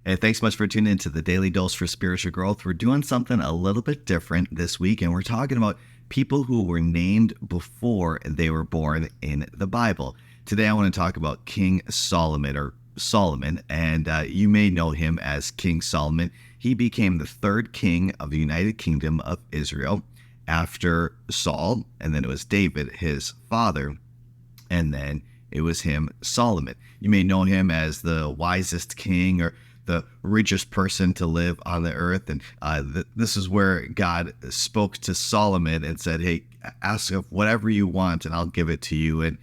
Hey, thanks so much for tuning into the Daily Dose for Spiritual Growth. We're doing something a little bit different this week, and we're talking about people who were named before they were born in the Bible. Today, I want to talk about King Solomon, and you may know him as King Solomon. He became the third king of the United Kingdom of Israel after Saul, and then it was David, his father, and then it was him, Solomon. You may know him as the wisest king or the richest person to live on the earth. And this is where God spoke to Solomon and said, hey, ask of whatever you want and I'll give it to you. And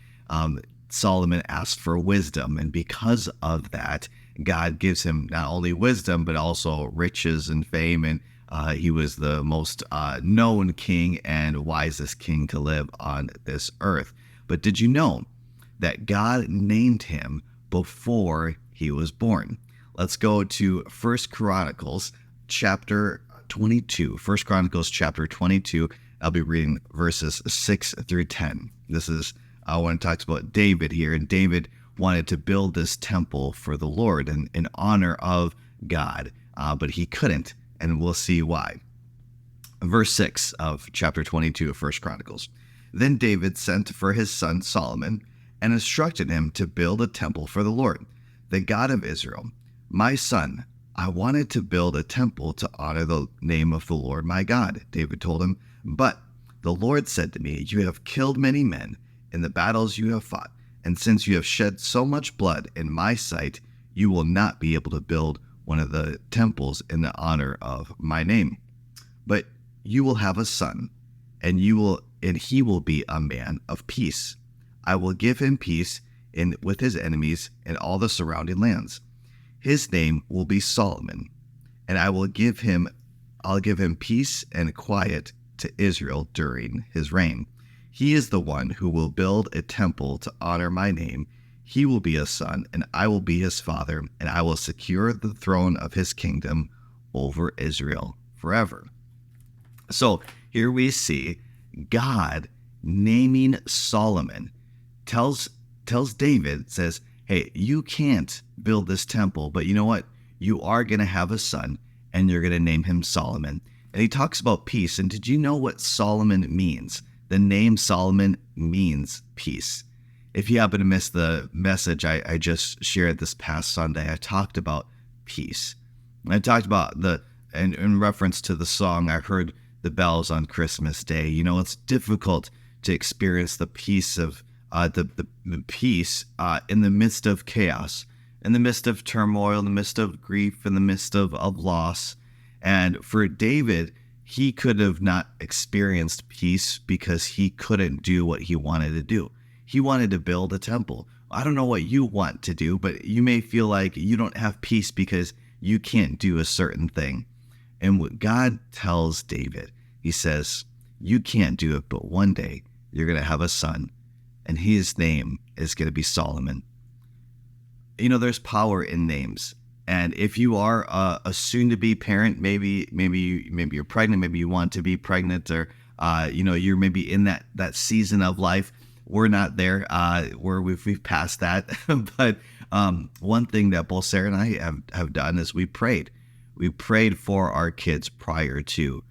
Solomon asked for wisdom. And because of that, God gives him not only wisdom, but also riches and fame. And he was the most known king and wisest king to live on this earth. But did you know that God named him before he was born? Let's go to 1 Chronicles chapter 22. 1 Chronicles chapter 22. I'll be reading verses 6 through 10. This is when it talks about David here. And David wanted to build this temple for the Lord in honor of God, but he couldn't, and we'll see why. Verse 6 of chapter 22 of 1 Chronicles. Then David sent for his son Solomon and instructed him to build a temple for the Lord, the God of Israel. My son, I wanted to build a temple to honor the name of the Lord my God, David told him. But the Lord said to me, you have killed many men in the battles you have fought, and since you have shed so much blood in my sight, you will not be able to build one of the temples in the honor of my name. But you will have a son, and he will be a man of peace. I will give him peace with his enemies in all the surrounding lands. His name will be Solomon, and I'll give him peace and quiet to Israel during his reign. He is the one who will build a temple to honor my name. He will be a son, and I will be his father, and I will secure the throne of his kingdom over Israel forever. So here we see God naming Solomon, tells David, says, hey, you can't build this temple, but you know what? You are going to have a son, and you're going to name him Solomon. And he talks about peace. And did you know what Solomon means? The name Solomon means peace. If you happen to miss the message I just shared this past Sunday, I talked about peace. I talked about in reference to the song, I heard the bells on Christmas Day. You know, it's difficult to experience the peace of the peace in the midst of chaos, in the midst of turmoil, in the midst of grief, in the midst of loss. And for David, he could have not experienced peace because he couldn't do what he wanted to do. He wanted to build a temple. I don't know what you want to do, but you may feel like you don't have peace because you can't do a certain thing. And what God tells David, he says, you can't do it, but one day you're going to have a son, and his name is going to be Solomon. You know, there's power in names. And if you are a soon-to-be parent, maybe you're pregnant, maybe you want to be pregnant, or you're maybe in that season of life. We're not there. We've passed that. But one thing that both Sarah and I have done is we prayed. We prayed for our kids prior to.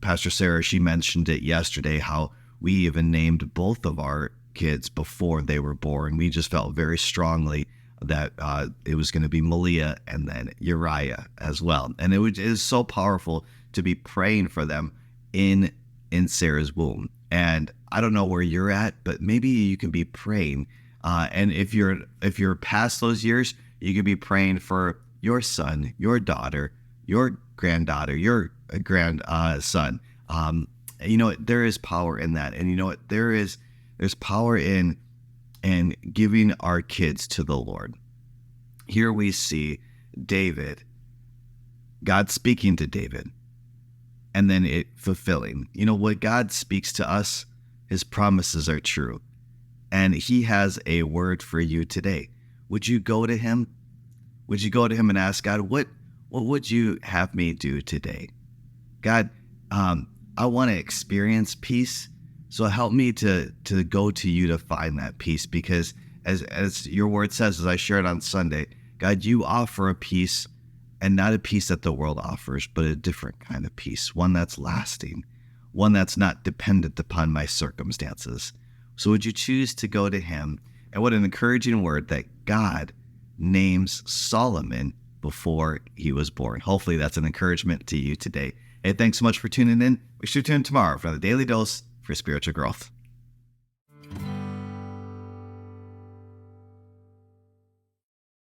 Pastor Sarah, she mentioned it yesterday, how we even named both of our kids before they were born. We just felt very strongly that it was going to be Malia and then Uriah as well. And it is so powerful to be praying for them in Sarah's womb. And I don't know where you're at, but maybe you can be praying. And if you're past those years, you can be praying for your son, your daughter, your granddaughter, your grandson. There is power in that. And you know what? There's power in giving our kids to the Lord. Here we see David, God speaking to David, and then it fulfilling. You know, what God speaks to us, his promises are true. And he has a word for you today. Would you go to him? Would you go to him and ask God, what would you have me do today? God, I want to experience peace. So help me to go to you to find that peace, because as your word says, as I shared on Sunday, God, you offer a peace, and not a peace that the world offers, but a different kind of peace, one that's lasting, one that's not dependent upon my circumstances. So would you choose to go to him? And what an encouraging word that God names Solomon before he was born. Hopefully that's an encouragement to you today. Hey, thanks so much for tuning in. We should tune in tomorrow for the Daily Dose for Spiritual Growth.